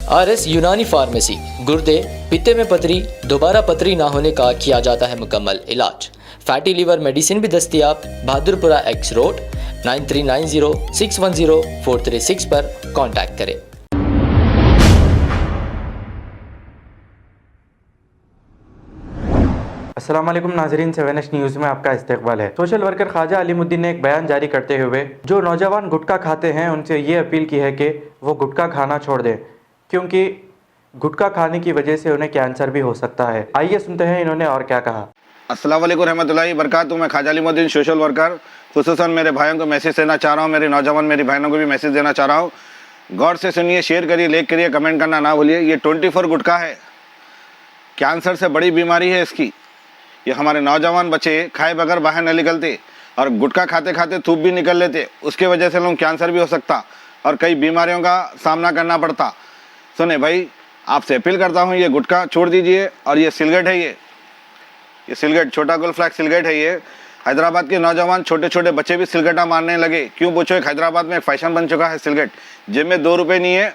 RS यूनानी pharmacy, गुर्दे, पित्ते में पथरी, दोबारा पथरी ना होने का किया जाता है मुकम्मल इलाज। फैटी लीवर मेडिसिन भी दस्तियाब। बहादुरपुरा X रोड 9390610436 पर कांटेक्ट करें। अस्सलाम वालेकुम नाजरीन, 7H न्यूज़ में आपका इस्तकबाल है। सोशल वर्कर ख्वाजा अलीमुद्दीन ने एक बयान जारी करते हुए जो नौजवान गुटखा खाते हैं उनसे ये अपील की है कि वो गुटखा खाना छोड़ दें, क्योंकि गुटखा खाने की वजह से उन्हें कैंसर भी हो सकता है। आइए सुनते हैं इन्होंने और क्या कहा। अस्सलाम वालेकुम रहमतुल्लाहि बरकातुहू। मैं ख्वाजा अलीमुद्दीन सोशल वर्कर खुसूसन मेरे भाइयों को मैसेज देना चाह रहा हूँ, मेरे नौजवान मेरी बहनों को भी मैसेज देना चाह रहा हूँ। गौर से सुनिए, शेयर करिए, लाइक करिए, कमेंट करना ना भूलिए। ये 24 गुटखा है, कैंसर से बड़ी बीमारी है इसकी। ये हमारे नौजवान बच्चे खाए बगैर बाहर नहीं निकलते और गुटखा खाते खाते थूक भी निकल लेते, उसके वजह से लोग कैंसर भी हो सकता और कई बीमारियों का सामना करना पड़ता। सुने भाई, आपसे अपील करता हूँ, ये गुटखा छोड़ दीजिए। और ये सिलगट है, ये सिलगट, छोटा गोल फ्लैग सिलगट है। ये हैदराबाद के नौजवान छोटे छोटे बच्चे भी सिलगटा मारने लगे। क्यों पूछो, एक हैदराबाद में एक फैशन बन चुका है सिलगट। जेब में 2 रुपये नहीं है,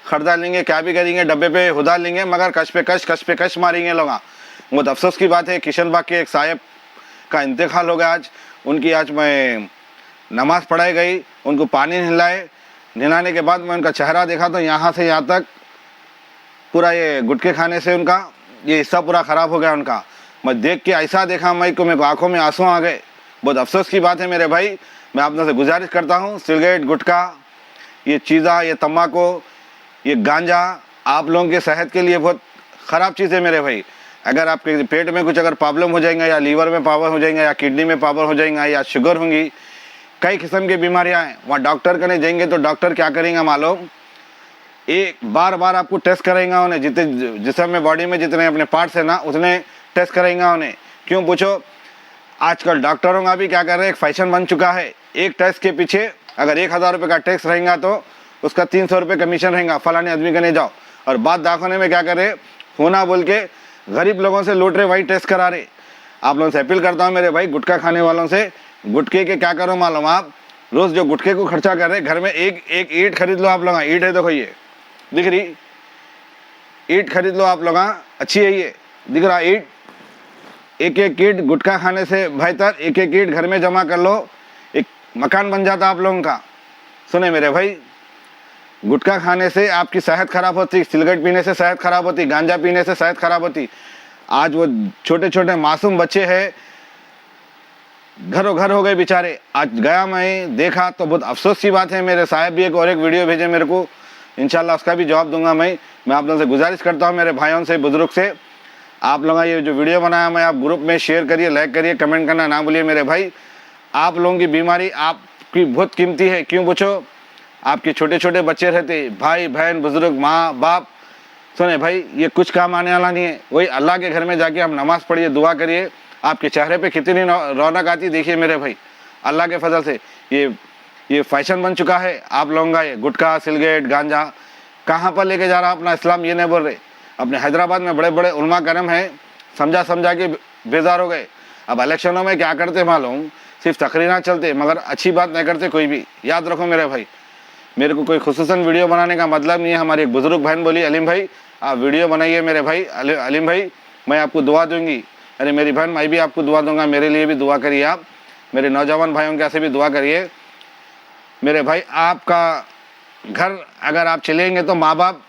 खरीदा लेंगे, क्या भी करेंगे, डब्बे पे हुदा लेंगे, मगर कश पे कश मारेंगे लोग। बहुत अफसोस की बात है, किशनबाग के एक साहब का इंतकाल हो गया आज। उनकी आज मैं नमाज़ पढ़ाई गई, उनको पानी नहलाने के बाद मैं उनका चेहरा देखा तो यहाँ से यहाँ तक पूरा ये गुटखे खाने से उनका ये हिस्सा पूरा ख़राब हो गया उनका। मैं देख के ऐसा देखा मेरे को आंखों में आंसू आ गए। बहुत अफसोस की बात है मेरे भाई। मैं आप लोगों से गुजारिश करता हूँ, सिगरेट, गुटखा, ये चीज़ा, ये तम्बाकू, ये गांजा आप लोगों के सेहत के लिए बहुत ख़राब चीज़ है मेरे भाई। अगर आपके पेट में कुछ अगर प्रॉब्लम हो जाएंगे, या लीवर में प्रॉब्लम हो जाएंगे, या किडनी में प्रॉब्लम हो जाएंगे, या शुगर होंगी, कई किस्म की बीमारियां हैं, वहाँ डॉक्टर करने जाएंगे तो डॉक्टर क्या करेंगे मालूम, एक बार आपको टेस्ट करेंगे उन्हें, जितने जिस्म में बॉडी में जितने अपने पार्ट्स हैं ना उतने टेस्ट करेंगे उन्हें। क्यों पूछो, आजकल डॉक्टरों का भी क्या कर रहे हैं, एक फैशन बन चुका है। एक टेस्ट के पीछे अगर 1000 रुपये का टेस्ट रहेगा तो उसका 300 रुपये कमीशन रहेगा, फलाने आदमी करने जाओ। और बात दाखोने में क्या कर रहे, होना बोल के गरीब लोगों से लूट रहे, वही टेस्ट करा रहे। आप लोगों से अपील करता हूँ मेरे भाई, गुटखा खाने वालों से, गुटखे के क्या करो मालूम, आप रोज़ जो गुटखे को खर्चा कर रहे, घर में एक ईंट खरीद लो आप लोग। ईंट है, देखो ये दिख रही ईंट खरीद लो आप लोग, अच्छी है ये, दिख रहा ईंट। एक ईंट गुटखा खाने से बेहतर एक ईंट घर में जमा कर लो, एक मकान बन जाता आप लोगों का। सुने मेरे भाई, गुटखा खाने से आपकी सेहत खराब होती, सिगरेट पीने से सेहत खराब होती, गांजा पीने से सेहत खराब होती। आज वो छोटे छोटे मासूम बच्चे हैं, घरों घर हो गए बेचारे। आज गया मैं देखा तो बहुत अफसोस की बात है। मेरे साहब भी एक वीडियो भेजे मेरे को, इंशाल्लाह उसका भी जवाब दूंगा मैं आप लोगों से गुजारिश करता हूँ मेरे भाइयों से, बुजुर्ग से, आप लोग ये जो वीडियो बनाया मैं आप ग्रुप में शेयर करिए, लाइक करिए, कमेंट करना ना भूलिए मेरे भाई। आप लोगों की बीमारी आपकी बहुत कीमती है। क्यों पूछो, आपके छोटे छोटे बच्चे रहते, भाई बहन, बुजुर्ग, माँ बाप। सुने भाई, ये कुछ काम आने वाला नहीं है। वही अल्लाह के घर में जाके हम नमाज़ पढ़िए, दुआ करिए, आपके चेहरे पे कितनी रौनक आती देखिए मेरे भाई। अल्लाह के फजल से ये फैशन बन चुका है आप लोगों का। ये गुटखा, सिगरेट, गांजा कहाँ पर लेके जा रहा अपना इस्लाम, ये नहीं बोल रहे। अपने हैदराबाद में बड़े बड़े उलमा करम हैं, समझा के बेजार हो गए। अब इलेक्शनों में क्या करते मालूम, सिर्फ तकरीना चलते मगर अच्छी बात नहीं करते कोई भी। याद रखो मेरे भाई, मेरे को कोई खुसूसन वीडियो बनाने का मतलब नहीं है। हमारी एक बुजुर्ग बहन बोली, अलीम भाई आप वीडियो बनाइए मेरे भाई। अलीम भाई मैं आपको दुआ दूंगी। अरे मेरी बहन, मैं भी आपको दुआ दूंगा, मेरे लिए भी दुआ करिए आप। मेरे नौजवान भाइयों के ऐसे भी दुआ करिए मेरे भाई। आपका घर अगर आप चलेंगे तो माँ बाप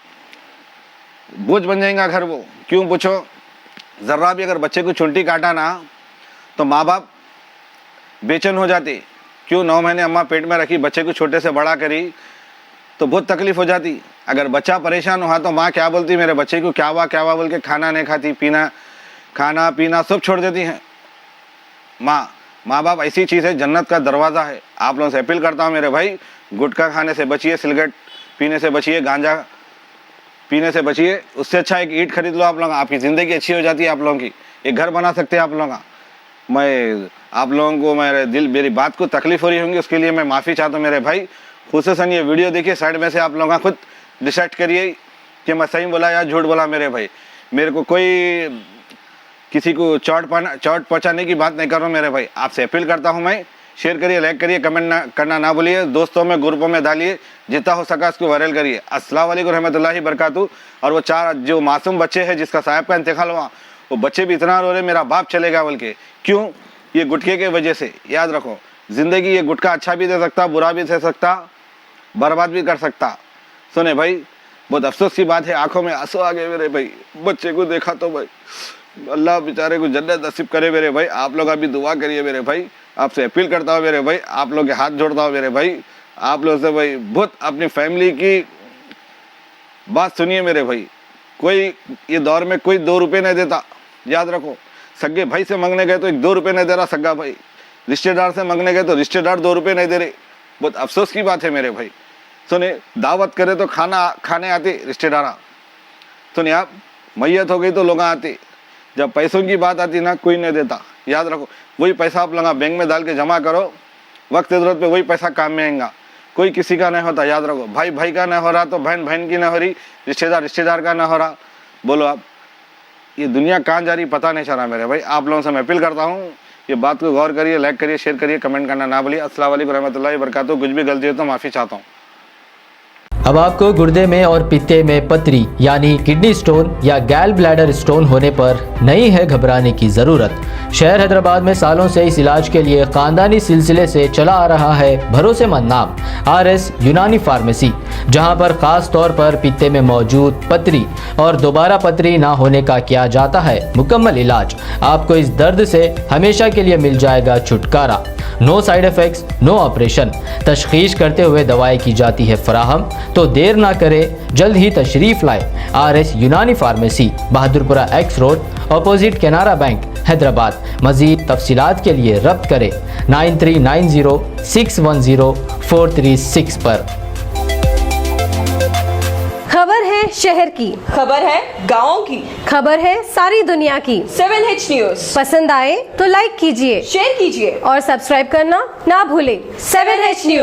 बोझ बन जाएगा घर वो। क्यों पूछो, ज़र्रा भी अगर बच्चे को चुंटी काटा ना तो माँ बाप बेचैन हो जाते। क्यों, 9 महीने अम्मा पेट में रखी, बच्चे को छोटे से बड़ा करी तो बहुत तकलीफ हो जाती। अगर बच्चा परेशान हुआ तो माँ क्या बोलती, मेरे बच्चे को क्या हुआ बोल के खाना नहीं खाती, खाना पीना सब छोड़ देती हैं। माँ बाप ऐसी चीज़ है, जन्नत का दरवाज़ा है। आप लोगों से अपील करता हूँ मेरे भाई, गुटखा खाने से बचिए, सिगरेट पीने से बचिए, गांजा पीने से बचिए। उससे अच्छा एक ईंट खरीद लो आप लोग, आपकी ज़िंदगी अच्छी हो जाती है। आप लोगों की एक घर बना सकते हैं आप लोग। मैं आप लोगों को मेरी बात को तकलीफ हो रही होंगी, उसके लिए मैं माफ़ी चाहता हूँ मेरे भाई। खुसूसन ये वीडियो देखिए, साइड में से आप लोग खुद डिसाइड करिए कि मैं सही बोला या झूठ बोला मेरे भाई। मेरे को कोई किसी को चोट पहुँचाने की बात नहीं कर रहा हूँ मेरे भाई। आपसे अपील करता हूँ मैं शेयर करिए, लाइक करिए, कमेंट करना ना भूलिए, दोस्तों में ग्रुपों में डालिए, जितना हो सका इसको वायरल करिए। अस्सलाम वालेकुम रहमतुल्लाहि बरकातहू। और वो 4 जो मासूम बच्चे हैं जिसका साहब का इंतकाल हुआ, वो बच्चे भी इतना रो रहे मेरा बाप चलेगा बोल के। क्यों? ये गुटखे के वजह से। याद रखो, जिंदगी ये गुटखा अच्छा भी दे सकता, बुरा भी दे सकता, बर्बाद भी कर सकता। सुने भाई, बहुत अफसोस की बात है, आंखों में आंसू आ गए मेरे भाई। बच्चे को देखा तो भाई, अल्लाह बेचारे को जन्नत नसीब करे मेरे भाई। आप लोग अभी दुआ करिए मेरे भाई, आपसे अपील करता हूँ मेरे भाई, आप लोग के हाथ जोड़ता हूँ मेरे भाई, आप लोग से भाई बहुत अपनी फैमिली की बात सुनिए मेरे भाई। कोई ये दौर में कोई 2 रुपये नहीं देता, याद रखो। सगे भाई से मांगने गए तो 1-2 रुपये नहीं दे रहा सगा भाई, रिश्तेदार से मांगने गए तो रिश्तेदार 2 रुपये नहीं दे रहे। बहुत अफसोस की बात है मेरे भाई। सुने, दावत करे तो खाने आते रिश्तेदार। सुनिए, आप मैयत हो गई तो लोग आते, जब पैसों की बात आती ना कोई नहीं देता। याद रखो, वही पैसा आप लोग बैंक में डाल के जमा करो, वक्त ज़रूरत पे वही पैसा काम में आएगा। कोई किसी का नहीं होता, याद रखो। भाई भाई का नहीं हो रहा तो बहन बहन की नहीं हो रही, रिश्तेदार रिश्तेदार का नहीं हो रहा। बोलो आप, ये दुनिया कहाँ जा रही पता नहीं चल रहा मेरे भाई। आप लोगों से मैं अपील करता हूँ, ये बात को गौर करिए, लाइक करिए, शेयर करिए, कमेंट करना ना भूलिए। अस्सलाम वालेकुम रहमतुल्लाहि बरकातहू। कुछ भी गलती हो तो माफ़ी चाहता हूँ। अब आपको गुर्दे में और पित्ते में पथरी यानी किडनी स्टोन या गैल ब्लैडर स्टोन होने पर नहीं है घबराने की ज़रूरत। शहर हैदराबाद में सालों से इस इलाज के लिए ख़ानदानी सिलसिले से चला आ रहा है भरोसेमंद नाम RS यूनानी फार्मेसी, जहां पर ख़ास तौर पर पित्ते में मौजूद पथरी और दोबारा पथरी ना होने का किया जाता है मुकम्मल इलाज। आपको इस दर्द से हमेशा के लिए मिल जाएगा छुटकारा। No side effects, no operation. तशखीस करते हुए दवाएं की जाती है फराहम, तो देर ना करें, जल्द ही तशरीफ़ लाए। RS यूनानी pharmacy, Bahadurpura X road, opposite Canara bank, Hyderabad. मज़ीद तफसीलात के लिए रब्त करें 9390610436 पर। खबर है शहर की, खबर है गाँव की, खबर है सारी दुनिया की। 7H न्यूज़ पसंद आए तो लाइक कीजिए, शेयर कीजिए और सब्सक्राइब करना ना भूलें। 7H news.